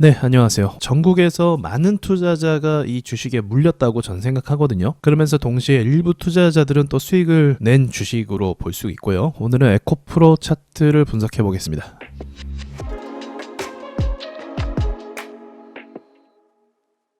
네, 안녕하세요. 전국에서 많은 투자자가 이 주식에 물렸다고 전 생각하거든요. 그러면서 동시에 일부 투자자들은 또 수익을 낸 주식으로 볼 수 있고요. 오늘은 에코프로 차트를 분석해 보겠습니다.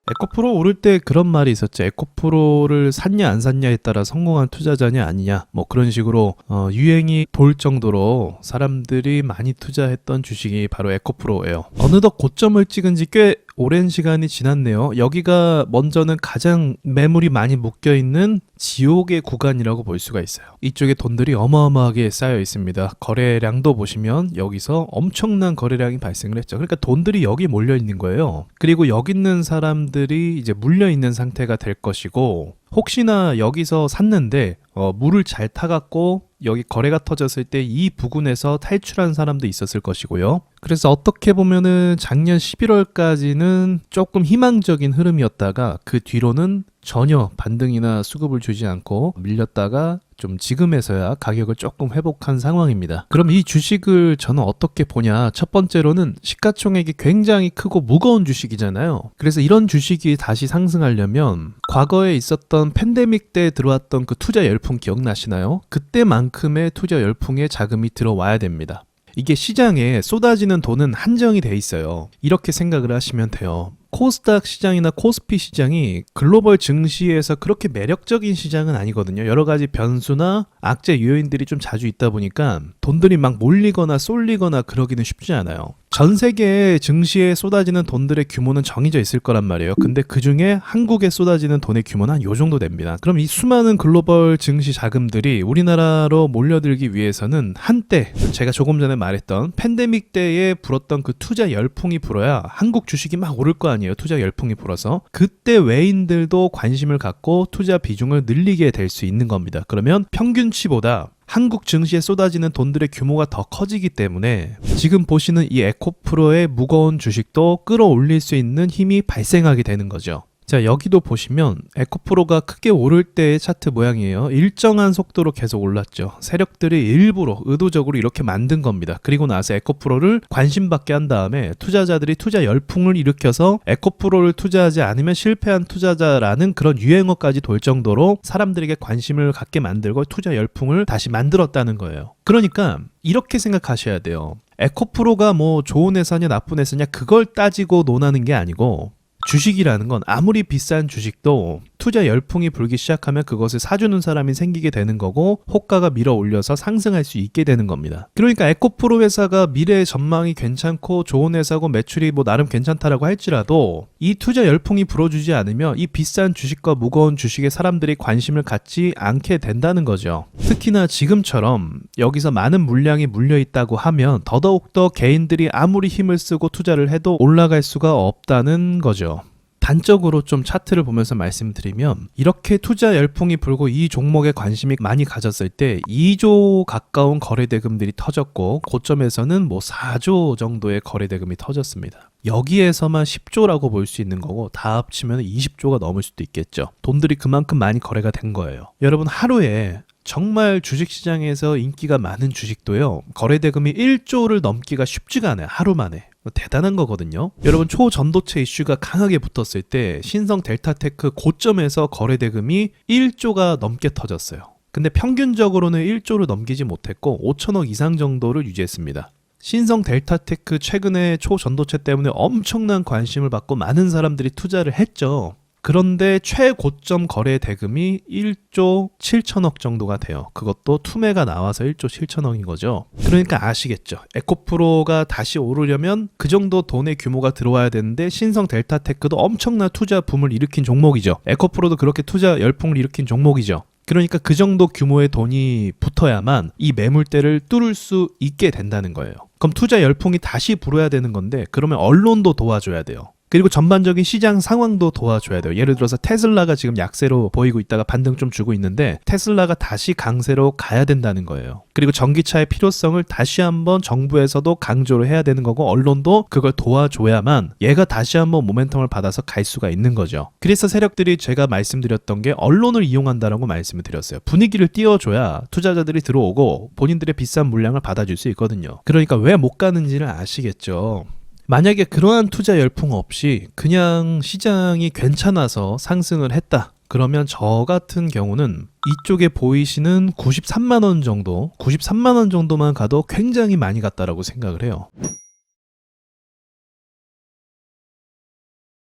에코프로 오를 때 그런 말이 있었죠. 에코프로를 샀냐 안 샀냐에 따라 성공한 투자자냐 아니냐, 뭐 그런 식으로 유행이 돌 정도로 사람들이 많이 투자했던 주식이 바로 에코프로예요. 어느덧 고점을 찍은 지 꽤 오랜 시간이 지났네요. 여기가 먼저는 가장 매물이 많이 묶여있는 지옥의 구간이라고 볼 수가 있어요. 이쪽에 돈들이 어마어마하게 쌓여 있습니다. 거래량도 보시면 여기서 엄청난 거래량이 발생을 했죠. 그러니까 돈들이 여기 몰려 있는 거예요. 그리고 여기 있는 사람들이 이제 물려 있는 상태가 될 것이고, 혹시나 여기서 샀는데 물을 잘 타갖고 여기 거래가 터졌을 때 이 부근에서 탈출한 사람도 있었을 것이고요. 그래서 어떻게 보면은 작년 11월까지는 조금 희망적인 흐름이었다가 그 뒤로는 전혀 반등이나 수급을 주지 않고 밀렸다가 좀 지금에서야 가격을 조금 회복한 상황입니다. 그럼 이 주식을 저는 어떻게 보냐? 첫 번째로는 시가총액이 굉장히 크고 무거운 주식이잖아요. 그래서 이런 주식이 다시 상승하려면 과거에 있었던 팬데믹 때 들어왔던 그 투자 열풍 기억나시나요? 그때만큼의 투자 열풍에 자금이 들어와야 됩니다. 이게 시장에 쏟아지는 돈은 한정이 돼 있어요. 이렇게 생각을 하시면 돼요. 코스닥 시장이나 코스피 시장이 글로벌 증시에서 그렇게 매력적인 시장은 아니거든요. 여러 가지 변수나 악재 요인들이 좀 자주 있다 보니까 돈들이 막 몰리거나 쏠리거나 그러기는 쉽지 않아요. 전 세계 증시에 쏟아지는 돈들의 규모는 정해져 있을 거란 말이에요. 근데 그 중에 한국에 쏟아지는 돈의 규모는 한 요 정도 됩니다. 그럼 이 수많은 글로벌 증시 자금들이 우리나라로 몰려들기 위해서는 한때 제가 조금 전에 말했던 팬데믹 때에 불었던 그 투자 열풍이 불어야 한국 주식이 막 오를 거 아니에요. 투자 열풍이 불어서 그때 외인들도 관심을 갖고 투자 비중을 늘리게 될 수 있는 겁니다. 그러면 평균치보다 한국 증시에 쏟아지는 돈들의 규모가 더 커지기 때문에 지금 보시는 이 에코프로의 무거운 주식도 끌어올릴 수 있는 힘이 발생하게 되는 거죠. 자, 여기도 보시면 에코프로가 크게 오를 때의 차트 모양이에요. 일정한 속도로 계속 올랐죠. 세력들이 일부러 의도적으로 이렇게 만든 겁니다. 그리고 나서 에코프로를 관심받게 한 다음에 투자자들이 투자 열풍을 일으켜서 에코프로를 투자하지 않으면 실패한 투자자라는 그런 유행어까지 돌 정도로 사람들에게 관심을 갖게 만들고 투자 열풍을 다시 만들었다는 거예요. 그러니까 이렇게 생각하셔야 돼요. 에코프로가 뭐 좋은 회사냐 나쁜 회사냐 그걸 따지고 논하는 게 아니고, 주식이라는 건 아무리 비싼 주식도 투자 열풍이 불기 시작하면 그것을 사주는 사람이 생기게 되는 거고 호가가 밀어 올려서 상승할 수 있게 되는 겁니다. 그러니까 에코프로 회사가 미래의 전망이 괜찮고 좋은 회사고 매출이 뭐 나름 괜찮다라고 할지라도 이 투자 열풍이 불어주지 않으면 이 비싼 주식과 무거운 주식에 사람들이 관심을 갖지 않게 된다는 거죠. 특히나 지금처럼 여기서 많은 물량이 물려 있다고 하면 더더욱더 개인들이 아무리 힘을 쓰고 투자를 해도 올라갈 수가 없다는 거죠. 단적으로 좀 차트를 보면서 말씀드리면, 이렇게 투자 열풍이 불고 이 종목에 관심이 많이 가졌을 때 2조 가까운 거래대금들이 터졌고 고점에서는 뭐 4조 정도의 거래대금이 터졌습니다. 여기에서만 10조라고 볼 수 있는 거고 다 합치면 20조가 넘을 수도 있겠죠. 돈들이 그만큼 많이 거래가 된 거예요. 여러분, 하루에 정말 주식시장에서 인기가 많은 주식도요, 거래대금이 1조를 넘기가 쉽지가 않아요. 하루 만에. 대단한 거거든요. 여러분, 초전도체 이슈가 강하게 붙었을 때 신성 델타테크 고점에서 거래대금이 1조가 넘게 터졌어요. 근데 평균적으로는 1조를 넘기지 못했고 5천억 이상 정도를 유지했습니다. 신성 델타테크 최근에 초전도체 때문에 엄청난 관심을 받고 많은 사람들이 투자를 했죠. 그런데 최고점 거래 대금이 1조 7천억 정도가 돼요. 그것도 투매가 나와서 1조 7천억인 거죠. 그러니까 아시겠죠? 에코프로가 다시 오르려면 그 정도 돈의 규모가 들어와야 되는데 신성 델타테크도 엄청난 투자 붐을 일으킨 종목이죠. 에코프로도 그렇게 투자 열풍을 일으킨 종목이죠. 그러니까 그 정도 규모의 돈이 붙어야만 이 매물대를 뚫을 수 있게 된다는 거예요. 그럼 투자 열풍이 다시 불어야 되는 건데, 그러면 언론도 도와줘야 돼요. 그리고 전반적인 시장 상황도 도와줘야 돼요. 예를 들어서 테슬라가 지금 약세로 보이고 있다가 반등 좀 주고 있는데 테슬라가 다시 강세로 가야 된다는 거예요. 그리고 전기차의 필요성을 다시 한번 정부에서도 강조를 해야 되는 거고 언론도 그걸 도와줘야만 얘가 다시 한번 모멘텀을 받아서 갈 수가 있는 거죠. 그래서 세력들이 제가 말씀드렸던 게 언론을 이용한다라고 말씀을 드렸어요. 분위기를 띄워줘야 투자자들이 들어오고 본인들의 비싼 물량을 받아줄 수 있거든요. 그러니까 왜 못 가는지를 아시겠죠. 만약에 그러한 투자 열풍 없이 그냥 시장이 괜찮아서 상승을 했다. 그러면 저 같은 경우는 이쪽에 보이시는 93만 원 정도, 93만 원 정도만 가도 굉장히 많이 갔다라고 생각을 해요.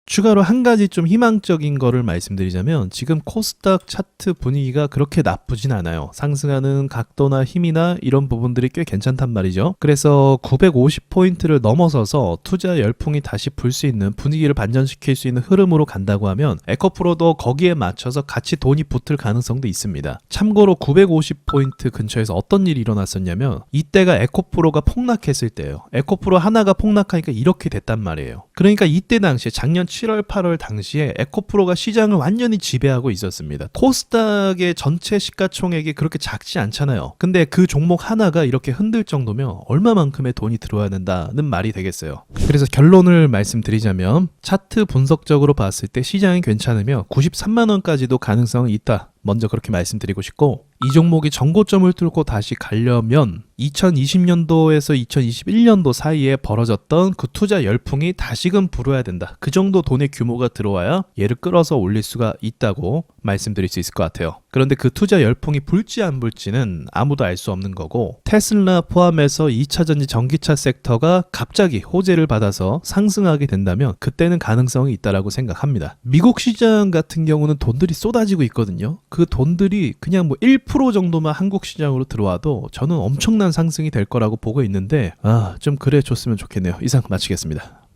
추가로 한 가지 좀 희망적인 거를 말씀드리자면 지금 코스닥 차트 분위기가 그렇게 나쁘진 않아요. 상승하는 각도나 힘이나 이런 부분들이 꽤 괜찮단 말이죠. 그래서 950포인트를 넘어서서 투자 열풍이 다시 불 수 있는, 분위기를 반전시킬 수 있는 흐름으로 간다고 하면 에코프로도 거기에 맞춰서 같이 돈이 붙을 가능성도 있습니다. 참고로 950포인트 근처에서 어떤 일이 일어났었냐면 이때가 에코프로가 폭락했을 때예요. 에코프로 하나가 폭락하니까 이렇게 됐단 말이에요. 그러니까 이때 당시에 작년 7월, 8월 당시에 에코프로가 시장을 완전히 지배하고 있었습니다. 코스닥의 전체 시가총액이 그렇게 작지 않잖아요. 근데 그 종목 하나가 이렇게 흔들 정도면 얼마만큼의 돈이 들어와야 된다는 말이 되겠어요. 그래서 결론을 말씀드리자면 차트 분석적으로 봤을 때 시장이 괜찮으며 93만 원까지도 가능성이 있다. 먼저 그렇게 말씀드리고 싶고, 이 종목이 전고점을 뚫고 다시 가려면 2020년도에서 2021년도 사이에 벌어졌던 그 투자 열풍이 다시금 불어야 된다. 그 정도 돈의 규모가 들어와야 얘를 끌어서 올릴 수가 있다고 말씀드릴 수 있을 것 같아요. 그런데 그 투자 열풍이 불지 안 불지는 아무도 알 수 없는 거고, 테슬라 포함해서 2차전지 전기차 섹터가 갑자기 호재를 받아서 상승하게 된다면 그때는 가능성이 있다라고 생각합니다. 미국 시장 같은 경우는 돈들이 쏟아지고 있거든요. 그 돈들이 그냥 뭐 1% 정도만 한국 시장으로 들어와도 저는 엄청난 상승이 될 거라고 보고 있는데 좀 그래 줬으면 좋겠네요. 이상 마치겠습니다.